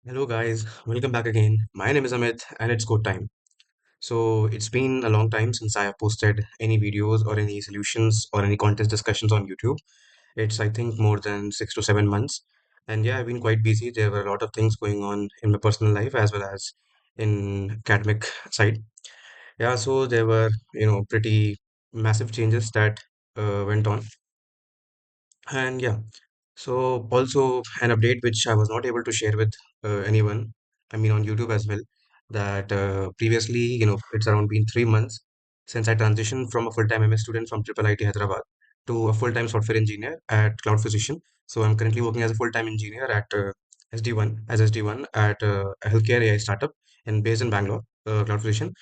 Hello, guys. Welcome back again. My name is Amit, and it's go time. So, it's been a long time since I have posted any videos or any solutions or any contest discussions on YouTube. It's, I think, more than 6 to 7 months. And yeah, I've been quite busy. There were a lot of things going on in my personal life as well as in academic side. Yeah, so there were, pretty massive changes that went on. And yeah, so also an update which I was not able to share with anyone, I mean on YouTube as well, that previously, it's around been 3 months since I transitioned from a full-time MS student from Triple IT Hyderabad to a full-time software engineer at Cloud Physician. So I'm currently working as a full-time engineer at SD1 at a healthcare AI startup and based in Bangalore, Cloud Physician.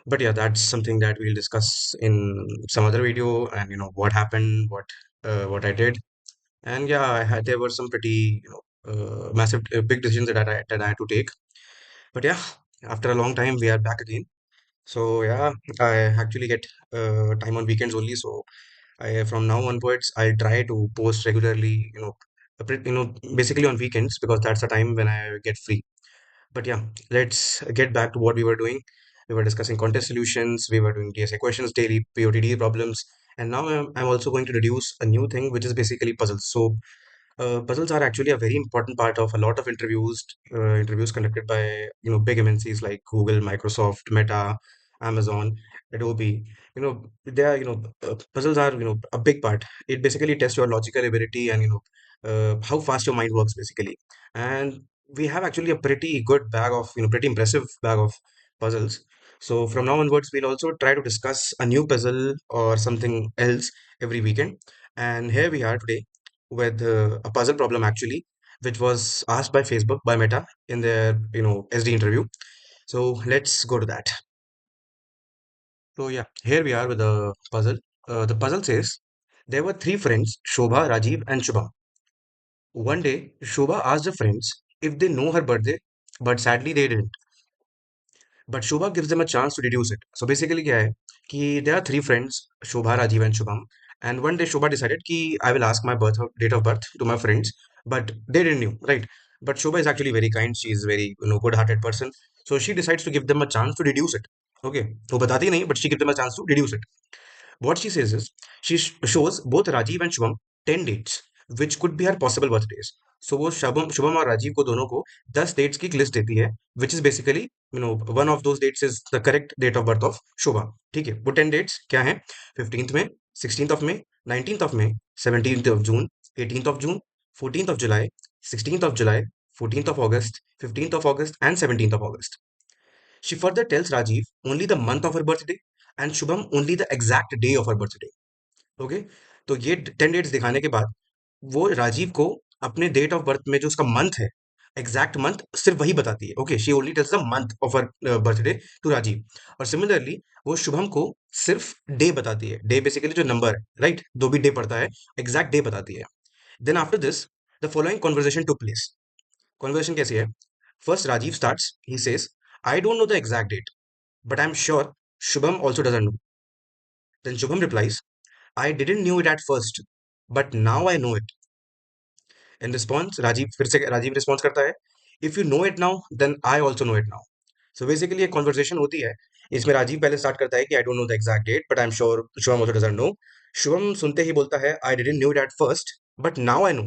But yeah, that's something that we'll discuss in some other video, and what happened, what I did. And yeah, there were some pretty, massive, big decisions that I had to take. But yeah, after a long time, we are back again. So yeah, I actually get time on weekends only. So from now onwards, I'll try to post regularly. Basically on weekends because that's the time when I get free. But yeah, let's get back to what we were doing. We were discussing contest solutions. We were doing DSA questions daily, POTD problems, and now I'm also going to introduce a new thing, which is basically puzzles. So puzzles are actually a very important part of a lot of interviews conducted by big MNCs like Google, Microsoft, Meta, Amazon, Adobe. They are puzzles are a big part. It basically tests your logical ability and how fast your mind works basically. And we have actually a pretty good bag of pretty impressive bag of puzzles. So from now onwards, we'll also try to discuss a new puzzle or something else every weekend. And here we are today with a puzzle problem actually, which was asked by Facebook by Meta in their SD interview. So let's go to that. So yeah, here we are with the puzzle. The puzzle says there were three friends, Shobha, Rajiv, and Shubham. One day, Shobha asked her friends if they know her birthday, but sadly they didn't. But Shobha gives them a chance to deduce it. So basically, क्या है कि there are three friends, Shobha, Rajiv, and Shubham. And one day, Shobha decided कि I will ask my date of birth to my friends, but they didn't know, right? But Shobha is actually very kind. She is very good-hearted person. So she decides to give them a chance to deduce it. Okay, वो बताती नहीं, but she gives them a chance to deduce it. What she says is she shows both Rajiv and Shubham 10 dates which could be her possible birthdays. So वो शुभम और राजीव को दोनों को 10 dates की एक लिस्ट देती है which is basically one of those dates is the correct date of birth of शुभा. ठीक है, वो 10 डेट्स क्या हैं? 15th में, 16th of May, 19th of May, 17th of June, 18th of June, 14th of July, 16th of July, 14th of August, 15th of August, and 17th of August. She further tells Rajiv only the month of her birthday and Shubham only the exact day of her birthday. Okay, तो ये 10 dates दिखाने के बाद वो राजीव को अपने date of birth में जो उसका मंथ है, एग्जैक्ट मंथ सिर्फ वही बताती है. Okay, she only tells the month of her birthday to Rajiv. और सिमिलरली वो शुभम को सिर्फ डे बताती है. डे बेसिकली जो नंबर है, राइट, दो भी डे पड़ता है, एग्जैक्ट डे बताती है. Then after this the following conversation took place. Conversation कैसी है? First Rajiv starts, he says I don't know the exact date but I am sure Shubham also doesn't know. Then Shubham replies I didn't knew it at first, but now I know it. In response, Rajiv response करता है, if you know it now then I also know it now. So basically एक conversation होती है. इसमें राजीव पहले start करता है कि I don't know the exact date but I am sure Shubham also doesn't know. Shubham सुनते ही बोलता है I didn't knew it at first but now I know.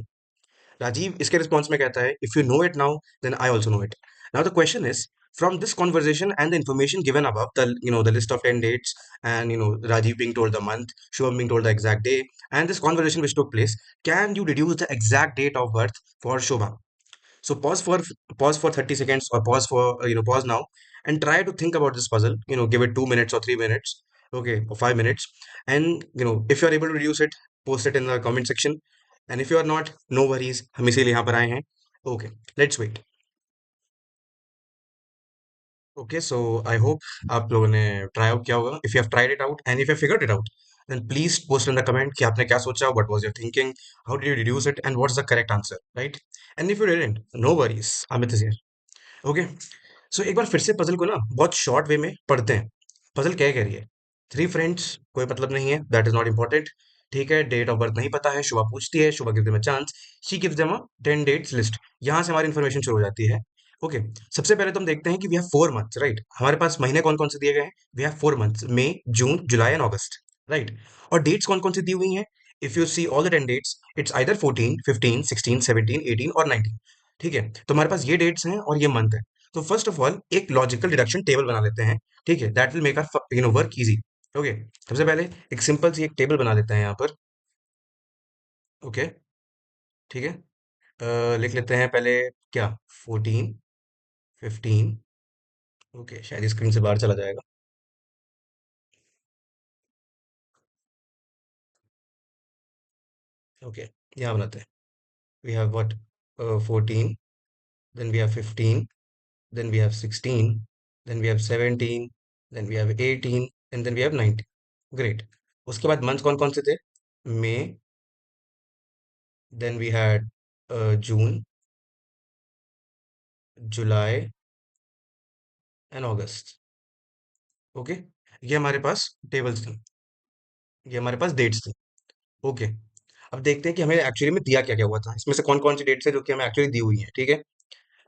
Rajiv इसके रिस्पॉन्स में कहता है if you know it now then I also know it. Now the question is, from this conversation and the information given above, the list of 10 dates, and Rajiv being told the month, Shubham being told the exact day, and this conversation which took place, can you deduce the exact date of birth for Shobha? So pause for 30 seconds, or pause now and try to think about this puzzle. Give it 2 minutes or 3 minutes, okay, or 5 minutes. And if you are able to reduce it, post it in the comment section. And if you are not, no worries, हम इसीलिए यहाँ पर आए हैं. Okay, let's wait. Okay, so I hope आप लोगों ने try out किया होगा. If you have tried it out and if you figured it out, then please post in the comment कि आपने क्या सोचा, what was your thinking, how did you reduce it, and what's the correct answer, right? And if you didn't, no worries, Amit is here. Okay, so एक बार फिर से puzzle को ना बहुत शॉर्ट वे में पढ़ते हैं. पजल क्या कह रही है? थ्री फ्रेंड्स, कोई मतलब नहीं है, दैट इज नॉट इंपॉर्टेंट. ठीक है, डेट ऑफ बर्थ नहीं पता है, शुभा पूछती है, Shubha give them a chance, she gives them a 10 dates list. यहां से हमारी इन्फॉर्मेशन शुरू हो जाती है. ओके। सबसे पहले तो हम देखते हैं कि वी हैव 4 मंथ्स, राइट। हमारे पास महीने कौन कौन से दिए गए हैं? We have 4 months, May, June, July and August, right. और डेट्स कौन कौन सी दी हुई हैं? If you see all the 10 dates, it's either 14, 15, 16, 17, 18 और 19। ठीक है, तो हमारे पास ये डेट्स हैं और ये मंथ है। तो फर्स्ट ऑफ ऑल एक लॉजिकल डिडक्शन टेबल बना लेते हैं। ठीक है, that will make our work easy. Okay, सबसे पहले एक सिंपल सी एक टेबल बना लेते हैं यहाँ पर। ओके, ठीक है। लिख लेते हैं पहले क्या, 14, 15। ओके, शायद स्क्रीन से बाहर चला जाएगा। ओके, यहाँ बनाते हैं। We have what, 14, then we have 15, then we have 16, then we have 17, then we have 18 and then we have 19। Great. उसके बाद मंथ कौन कौन से थे? May, then we had June, July and August. Okay, ये हमारे पास टेबल्स थी, ये हमारे पास डेट्स थी। ओके, अब देखते हैं कि हमें एक्चुअली में दिया क्या क्या हुआ था, इसमें से कौन कौन सी डेट्स है जो कि हमें एक्चुअली दी हुई है। ठीक है,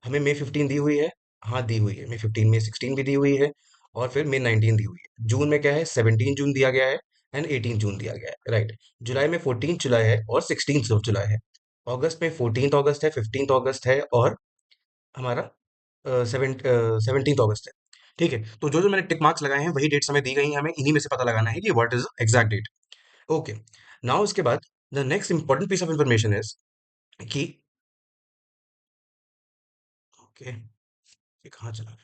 हमें मई 15 दी हुई है। हाँ, दी हुई है मई 15, मई 16 भी दी हुई है, और फिर मई 19 दी हुई है। जून में क्या है, 17 जून दिया गया है एंड 18 जून दिया गया है, राइट। जुलाई में 14 जुलाई है और 16 जुलाई है। अगस्त में 14 अगस्त है, 15 अगस्त है और हमारा 17 अगस्त है। ठीक है, तो जो जो मैंने टिक मार्क्स लगाए हैं वही डेट्स हमें दी गई हैं, हमें इन्हीं में से पता लगाना है कि what is exact date. Okay, now उसके बाद the next important piece of information is कि, ओके, ये कहाँ चला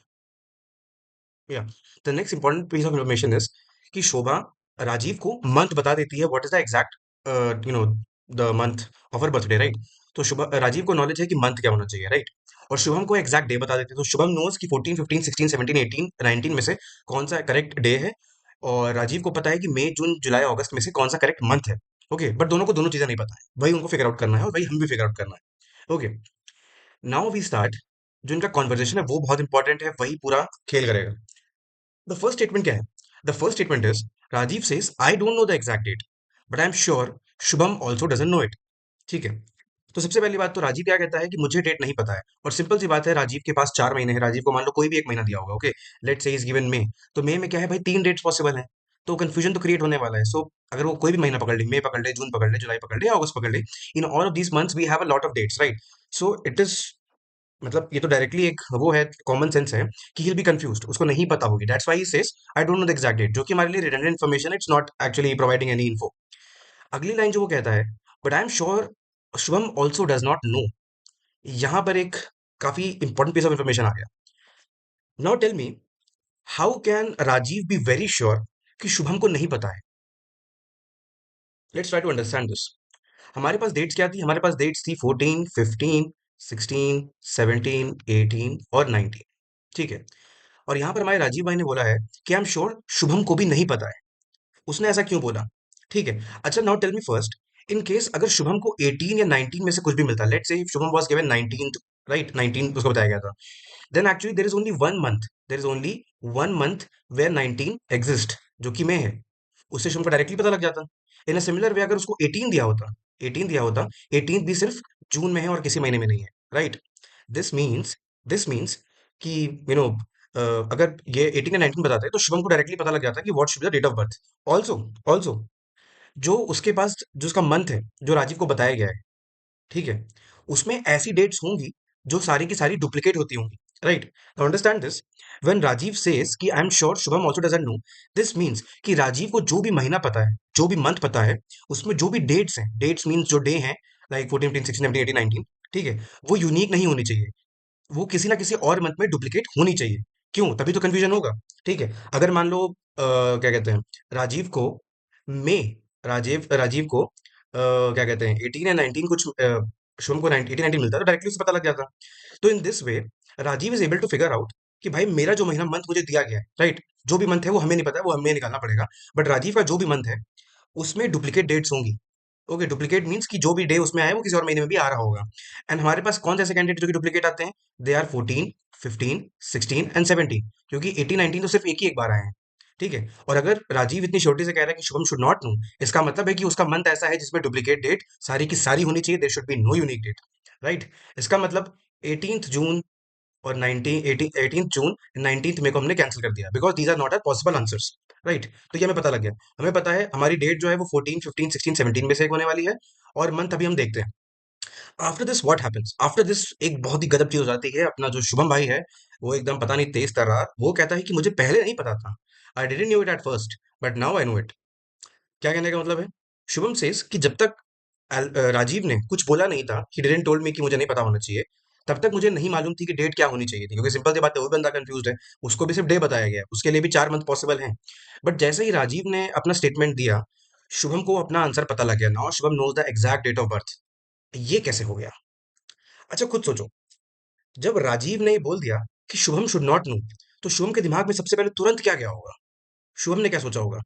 गया? The next important piece of information is कि शोभा राजीव को मंथ बता देती है, what is the exact the month of her birthday, right. तो शुभम, राजीव को नॉलेज है कि मंथ क्या होना चाहिए, राइट। और शुभम को एग्जैक्ट डे बता देती है, तो शुभम नोज कि 14, 15, 16, 17, 18, 19 में से कौन सा करेक्ट डे है। और राजीव को पता है कि मई, जून, जुलाई, अगस्त में से कौन सा करेक्ट मंथ है। ओके, बट दोनों को दोनों चीजें नहीं पता है, वही उनको फिगर आउट करना है और वही हम भी फिगर आउट करना है। Okay, now we start. जो इनका कॉन्वर्जेशन है वो बहुत इंपॉर्टेंट है, वही पूरा खेल करेगा। द फर्स्ट स्टेटमेंट क्या है? The first statement is, Rajiv says I don't know the exact date, but I am sure Shubham also doesn't know it. ठीक है, तो सबसे पहली बात तो राजीव क्या कहता है कि मुझे डेट नहीं पता है, और सिंपल सी बात है, राजीव के पास 4 महीने हैं। राजीव को मान लो कोई भी एक महीना दिया होगा, okay. Let's say is given May, तो मे में क्या है भाई, 3 डेट्स पॉसिबल हैं। तो कंफ्यूजन तो क्रिएट होने वाला है। सो अगर वो कोई भी महीना पकड़ ले, मई पकड़ ले, जून पकड़ ले, जुलाई पकड़ ले या अगस्त पकड़ ले, in all of these months we have a lot of dates, right. So it is, मतलब ये तो डायरेक्टली एक वो है, कॉमन सेंस है कि ही बी कंफ्यूज्ड, उसको नहीं पता होगी, that's why he says I don't know the exact date, जो कि हमारे लिए रिडंडेंट इन्फॉर्मेशन है, it's not actually providing any info. अगली लाइन जो वो कहता है, but I am sure Shubham also does not know, यहां पर एक काफी इंपॉर्टेंट पीस ऑफ इंफॉर्मेशन आ गया। Now tell me, how can Rajiv be very sure कि शुभम को नहीं पता है? Let's try to understand this. हमारे पास डेट्स क्या थी? हमारे पास डेट्स थी 14, 15, 16, 17, 18 और 19। ठीक है, और यहां पर हमारे राजीव भाई ने बोला है कि आई एम श्योर शुभम को भी नहीं पता है। उसने ऐसा क्यों बोला? ठीक है, अच्छा now tell me first, in case अगर शुभम को 18 या 19 में से कुछ भी मिलता, let's say Shubham was given 19th, right, 19 उसको बताया गया था, then actually there is only one month, there is only one month where 19 exist, जो कि मैं है। उससे शुभम को डायरेक्टली पता लग जाता। इन अ सिमिलर वे अगर उसको 18 दिया होता, 18 दिया होता, 18 भी सिर्फ जून में है और किसी महीने में नहीं है, right. This means this means कि यू नो अगर ये 18 या 19 बताते हैं तो शुभम को डायरेक्टली पता लग जाता कि what should be the date of birth. Also also जो उसके पास जो उसका मंथ है, जो राजीव को बताया गया है, ठीक है, उसमें ऐसी डेट्स होंगी जो सारी की सारी डुप्लीकेट होती होंगी, right. Now understand this, when Rajeev says कि I am sure Shubham also doesn't know, this means कि राजीव को जो भी महीना पता है, जो भी मंथ पता है, उसमें जो भी डेट्स हैं, डेट्स मींस जो डे हैं, लाइक 14, 15, 16, 17, 18, 19, ठीक है, वो यूनिक नहीं होनी चाहिए, वो किसी ना किसी और मंथ में डुप्लीकेट होनी चाहिए। क्यों? तभी तो कंफ्यूजन होगा। ठीक है, अगर मान लो क्या कहते हैं, राजीव को मे राजीव राजीव को क्या कहते हैं 18 या 19 कुछ शुभम को 18, 19 मिलता है, तो डायरेक्टली उसे पता लग जाता। तो in this way Rajiv is able to figure out कि भाई मेरा जो महीना मंथ मुझे दिया गया है, राइट, जो भी मंथ है वो हमें नहीं पता है, वो हमें निकालना पड़ेगा। बट राजीव का जो भी मंथ है उसमें डुप्लीकेट डेट्स होंगी। ओके, डुप्लीकेट मीन्स कि जो भी डे उसमें आया वो किसी और महीने में भी आ रहा होगा। एंड हमारे पास कौन से ऐसे कैंडिडेट जो कि डुप्लीकेट आते हैं? दे आर 14, 15, 16 एंड 17, क्योंकि 18, 19 तो सिर्फ एक ही एक बार आए हैं। ठीक है, और अगर राजीव इतनी छोटी से कह रहा है कि शुभम शुड नॉट नो, इसका मतलब है कि उसका मंथ ऐसा है जिसमें डुप्लीकेट डेट सारी की सारी होनी चाहिए, there should be no unique date, right. इसका मतलब 18th जून और 18 जून 19 मई को हमने कैंसिल कर दिया, because these are not are possible answers. Right, तो ये हमें पता लग गया। हमें पता है हमारी डेट जो है वो 14, 15, 16, 17 में से एक होने वाली है, और मंथ अभी हम देखते हैं। After this what happens, after this एक बहुत ही गजब चीज हो जाती है। अपना जो शुभम भाई है, वो एकदम पता नहीं तेज तर्रार, वो कहता है कि मुझे पहले नहीं पता था, आई didn't knew it at first, but now I no it. क्या कहने का मतलब है? शुभम सेज कि जब तक राजीव ने कुछ बोला नहीं था, ही डिडंट टोल्ड मी कि मुझे नहीं पता होना चाहिए, तब तक मुझे नहीं मालूम थी कि डेट क्या होनी चाहिए थी, क्योंकि सिंपल सी बात है, वो बंदा कंफ्यूज है, उसको भी सिर्फ डे बताया गया है, उसके लिए भी 4 मंथ पॉसिबल हैं। बट जैसे ही राजीव ने अपना स्टेटमेंट दिया, शुभम को अपना आंसर पता लग गया। Now Shubham knows the exact date of birth. ये कैसे हो गया? अच्छा खुद सोचो, जब राजीव ने ये बोल दिया कि शुभम शुड नॉट नो, तो शुभम के दिमाग में सबसे पहले तुरंत क्या गया होगा? शुभम ने क्या सोचा होगा?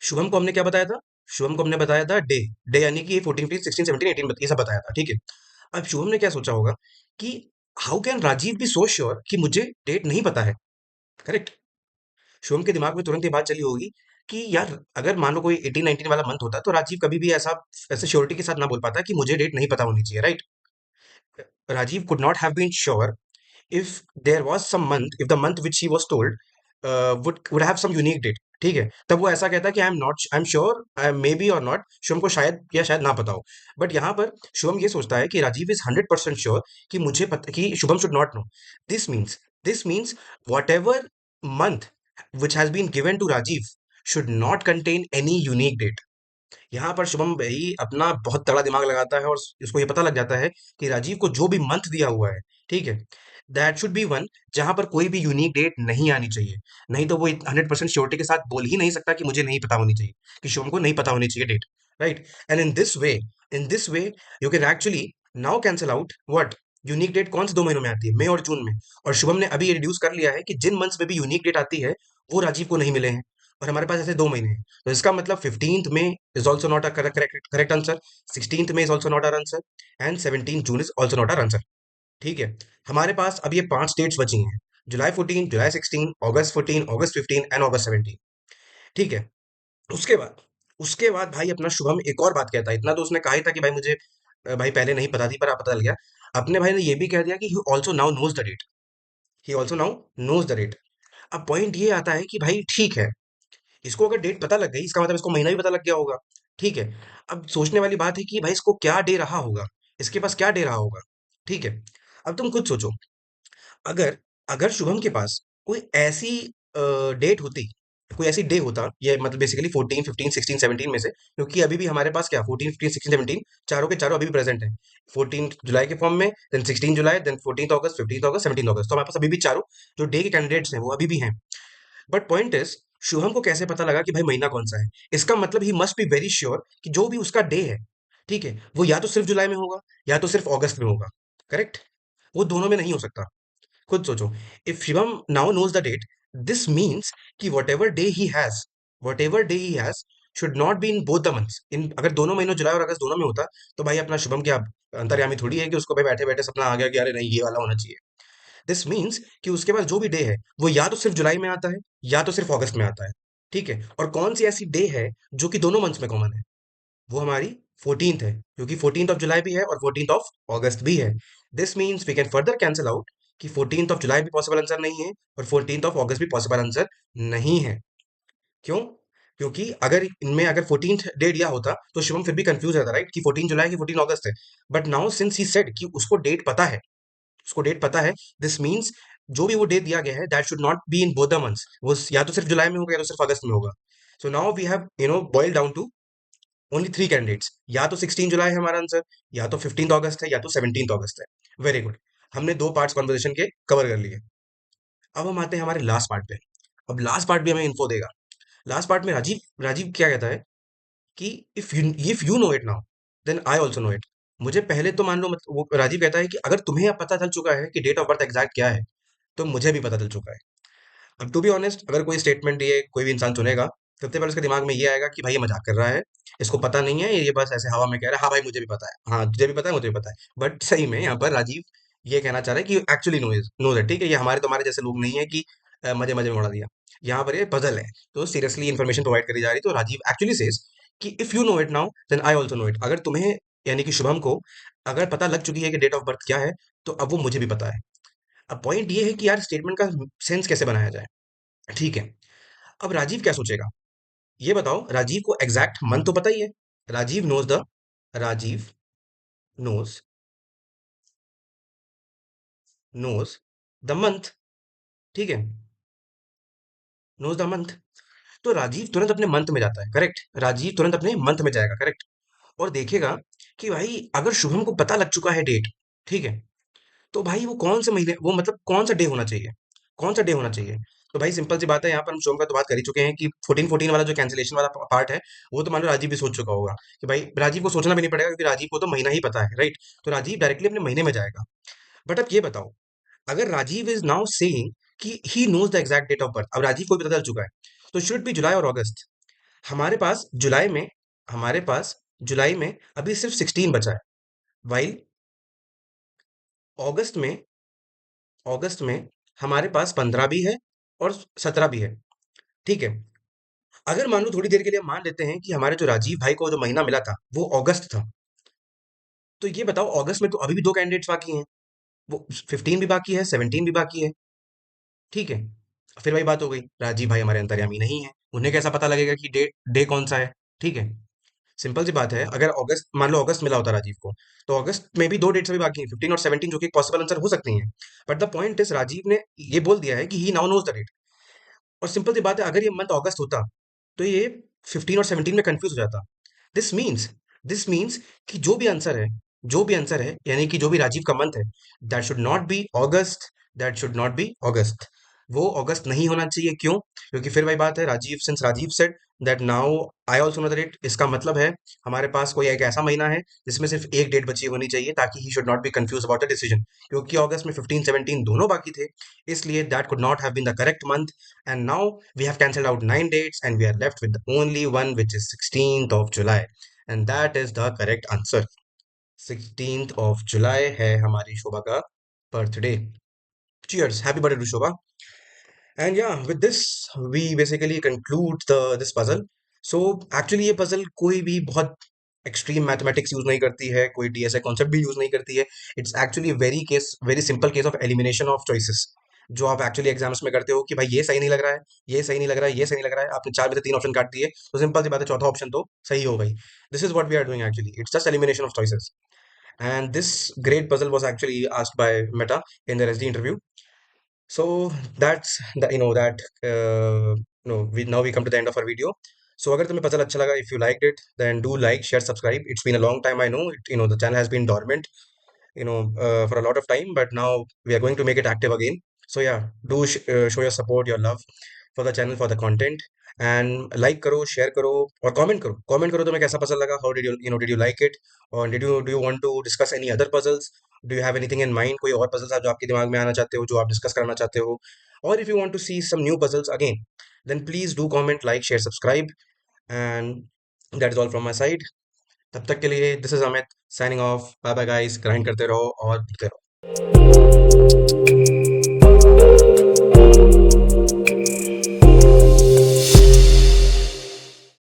शुभम को हमने क्या बताया था? शुभम को हमने बताया था डे। डे यानी कि ये 14, 15, 16, 17, 18 ये सब बताया था, ठीक है। अब शुभम ने क्या सोचा होगा कि how can Rajiv be so sure कि मुझे डेट नहीं पता है? करेक्ट। शुभम के दिमाग में तुरंत ये बात चली होगी कि यार, अगर मान लो कोई 18, 19 वाला मंथ होता तो राजीव कभी भी ऐसा ऐसे श्योरिटी के साथ ना बोल पाता कि मुझे डेट नहीं पता होनी चाहिए, right? Rajiv could not have been sure if there was some month, if the month which he was told would have some unique date, ठीक है, तब वो ऐसा कहता है कि I am sure, I may be और नॉट। शुभम को शायद या शायद ना पता हो। बट यहाँ पर शुभम ये सोचता है कि राजीव इज 100% श्योर कि मुझे पता, कि Shubham should not know. This means this means whatever month which has been given to Rajiv should not contain any unique date. यहाँ पर शुभम भाई अपना बहुत तगड़ा दिमाग लगाता है, और उसको ये पता लग जाता है कि राजीव को जो भी मंथ दिया हुआ है, ठीक है, दैट शुड बी वन जहां पर कोई भी यूनिक डेट नहीं आनी चाहिए। नहीं तो वो 100% श्योरिटी के साथ बोल ही नहीं सकता कि मुझे नहीं पता होनी चाहिए, कि शुभम को नहीं पता होनी चाहिए date. Right, and in this way you can actually now cancel out what unique date कौन से 2 महीनों में आती है, मई और जून में। और शुभम ने अभी ये रिड्यूस कर लिया है कि जिन मंथ्स में भी यूनिक डेट आती है, वो राजीव को नहीं मिले हैं, और हमारे पास ऐसे 2 महीने हैं। तो इसका मतलब 15 में is also not a correct answer, 16 में is also not our answer, and 17 June is also not our answer। ठीक है, हमारे पास अब ये 5 डेट्स बची हैं: जुलाई 14, जुलाई 16, August 14, August 15 एंड August 17। ठीक है, उसके बाद उसके बाद भाई अपना शुभम एक और बात कहता है। इतना तो उसने कहा ही था कि भाई मुझे भाई पहले नहीं पता थी, पर अब पता लग गया। अपने भाई ने ये भी कह दिया कि he also now knows the date, he also now knows the date. अब पॉइंट ये आता है कि भाई ठीक है, इसको अगर डेट पता लग गई, इसका मतलब इसको महीना भी पता लग गया होगा। ठीक है, अब सोचने वाली बात है कि भाई इसको क्या डे रहा होगा, इसके पास क्या डे रहा होगा। ठीक है, अब तुम खुद सोचो, अगर अगर शुभम के पास कोई ऐसी डेट होती, कोई ऐसी डे होता, ये मतलब बेसिकली 14, 15, 16, 17 में से, क्योंकि अभी भी हमारे पास क्या 14, 15, 16, 17 चारों के चारों अभी भी प्रेजेंट हैं। 14 जुलाई के फॉर्म में, देन 16 जुलाई, देन 14 अगस्त, 15 अगस्त, 17 अगस्त, तो हमारे पास अभी भी चारों जो डे के कैंडिडेट्स हैं वो अभी भी हैं। बट पॉइंट इज, शुभम को कैसे पता लगा कि भाई महीना कौन सा है? इसका मतलब he must be very sure कि जो भी उसका डे है, ठीक है, वो या तो सिर्फ जुलाई में होगा या तो सिर्फ अगस्त में होगा। करेक्ट, वो दोनों में नहीं हो सकता। खुद सोचो, if Shivam now knows the date, this means कि whatever day he has should not be in both the months. In अगर दोनों महीनों जुलाई और अगस्त दोनों में होता, तो भाई अपना शुभम क्या अंतर्यामी थोड़ी है कि उसको भाई बैठे बैठे सपना आ गया कि अरे नहीं ये वाला होना चाहिए। दिस मीन्स कि उसके पास जो भी डे है वो या तो सिर्फ जुलाई में आता है या तो सिर्फ अगस्त में आता है। ठीक है, और कौन सी ऐसी डे है जो कि दोनों मंथ्स में कॉमन है? वो हमारी 14th है, क्योंकि 14th ऑफ जुलाई भी है और 14th ऑफ अगस्त भी है। This means we can further cancel out कि 14th ऑफ जुलाई भी पॉसिबल आंसर नहीं है और 14th ऑफ अगस्त भी पॉसिबल आंसर नहीं है। क्यों? क्योंकि अगर 14th डे दिया होता तो शिवम फिर भी कंफ्यूज रहता, राइट, कि 14 जुलाई की 14 अगस्त है। But now since he said कि उसको डेट पता है, दिस मीन्स जो भी वो डेट दिया गया है that should not be in both the months, वो या तो सिर्फ जुलाई में होगा या तो सिर्फ अगस्त में होगा। So now we have boil down to only 3 candidates, या तो 16 जुलाई है हमारा आंसर, या तो 15th अगस्त है, या तो 17th अगस्त है। वेरी गुड, हमने 2 पार्ट्स कॉन्वर्जेशन के कवर कर लिए। अब हम आते हैं हमारे लास्ट पार्ट पे। अब लास्ट पार्ट भी हमें इन्फो देगा। लास्ट पार्ट में राजीव राजीव क्या कहता है कि if you know it now, then I also know it. मुझे पहले तो मान लो, मतलब वो राजीव कहता है कि अगर तुम्हें अब पता चल चुका है कि डेट ऑफ बर्थ एग्जैक्ट क्या है, तो मुझे भी पता चल चुका है। अब टू बी ऑनेस्ट, अगर कोई स्टेटमेंट ये कोई भी इंसान सुनेगा, सबसे पहले उसके दिमाग में ये आएगा कि भाई ये मजाक कर रहा है, इसको पता नहीं है, ये बस ऐसे हवा में कह रहा है। हाँ भाई मुझे भी पता है, हाँ तुझे भी पता है, मुझे भी पता है। बट सही में यहाँ पर राजीव ये कहना चाह रहा है कि एक्चुअली नो दैट, ठीक है, ये हमारे तुम्हारे जैसे लोग नहीं है कि मजे मजे में उड़ा दिया। यहाँ पर ये पजल है, तो सीरियसली इन्फॉर्मेशन प्रोवाइड करी जा रही है। तो राजीव एक्चुअली सेज कि if you know it now, then I also know it. अगर तुम्हें, यानी कि शुभम को, अगर पता लग चुकी है कि डेट ऑफ बर्थ क्या है, तो अब वो मुझे भी पता है। अब पॉइंट ये है कि यार स्टेटमेंट का सेंस कैसे बनाया जाए। ठीक है, अब राजीव क्या सोचेगा, ये बताओ। राजीव को एग्जैक्ट मंथ तो पता ही है। Rajiv knows knows the month. ठीक है, नोज द मंथ। तो राजीव तुरंत अपने मंथ में जाता है, करेक्ट। राजीव तुरंत अपने मंथ में जाएगा, करेक्ट। और देखेगा कि भाई अगर शुभम को पता लग चुका है डेट, ठीक है, तो भाई वो कौन से महीने, वो मतलब कौन सा डे होना चाहिए, कौन सा डे होना चाहिए। तो भाई सिंपल सी बात है, यहाँ पर हम शुभम का तो बात कर ही चुके हैं कि 14-14 वाला जो कैंसिलेशन वाला पार्ट है, वो तो मान लो राजीव भी सोच चुका होगा कि भाई राजीव को सोचना भी नहीं पड़ेगा क्योंकि राजीव को तो महीना ही पता है, राइट। तो राजीव डायरेक्टली अपने महीने में जाएगा। बट अब ये बताओ, अगर राजीव इज नाउ सेइंग कि he knows the exact date of birth, अब राजीव को भी पता चल चुका है, तो शुड बी जुलाई और अगस्त। हमारे पास जुलाई में हमारे पास जुलाई में अभी सिर्फ 16 बचा है, वाइल अगस्त में अगस्त में हमारे पास 15 भी है और 17 भी है। ठीक है, अगर मान लो थोड़ी देर के लिए हम मान लेते हैं कि हमारे जो राजीव भाई को जो महीना मिला था वो अगस्त था, तो ये बताओ अगस्त में तो अभी भी दो कैंडिडेट्स बाकी हैं। वो 15 भी बाकी है, 17 भी बाकी है। ठीक है, फिर वही बात हो गई, राजीव भाई हमारे अंतर्यामी नहीं है, उन्हें कैसा पता लगेगा कि डे डे कौन सा है। ठीक है, सिंपल सी बात है, अगर अगस्त मान लो अगस्त मिला होता राजीव को, तो अगस्त में भी दो डेट्स अभी बाकी हैं, 15 और 17, जो कि एक पॉसिबल आंसर हो सकती हैं। But the point is Rajiv ने ये बोल दिया है कि he now knows the date. और सिंपल सी बात है, अगर ये मंथ अगस्त होता तो ये 15 और 17 में कंफ्यूज हो जाता। दिस मीन्स दिस मीन्स कि जो भी आंसर है यानी कि जो भी राजीव का मंथ है, that should not be August, that should not be August. वो अगस्त नहीं होना चाहिए, क्यों? क्योंकि फिर वही बात है, Rajiv since Rajiv said that now I also know the date, इसका मतलब है हमारे पास कोई एक ऐसा महीना है जिसमें सिर्फ एक डेट बची होनी चाहिए ताकि he should not be confuse about the decision. क्योंकि अगस्त में 15-17 दोनों बाकी थे, इसलिए that could not have been the correct month. And now we have cancelled out 9 dates and we are left with the only one, which is 16th of July. And that is the correct answer. 16th of July है हमारी शोभा का birthday. Cheers, happy birthday to Shobha. And yeah, with this we basically conclude the this puzzle. So actually ये puzzle कोई भी बहुत extreme mathematics use नहीं करती है, कोई डीएसए कॉन्सेप्ट भी यूज नहीं करती है। It's actually very simple case of elimination of choices, जो आप एक्चुअली एग्जाम्स में करते हो कि भाई ये सही नहीं लग रहा है, ये सही नहीं लग रहा है, ये सही नहीं लग रहा है, आपने चार में से तीन ऑप्शन काट दिए, तो सिंपल सी बात है चौथा ऑप्शन तो सही हो गई। This is what we are doing actually, it's just elimination of choices. And this great puzzle was actually asked by Meta in their SD interview. So that's the that no we now we come to the end of our video. So अगर तुम्हें पता अच्छा लगा, if you liked it, then do like, share, subscribe. It's been a long time, I know it, the channel has been dormant, for a lot of time, but now we are going to make it active again. So yeah, do show your support, your love for the channel, for the content, and like करो, share करो और comment करो तुम्हें कैसा पसंद लगा, how did did you like it, or do you want to discuss any other puzzles, do you have anything in mind, कोई और puzzles जो आपके दिमाग में आना चाहते हो, जो आप discuss करना चाहते हो, or if you want to see some new puzzles again, then please do comment, like, share, subscribe, and that is all from my side. तब तक के लिए this is Amit signing off, bye bye guys, grind करते रहो और पढ़ते रहो।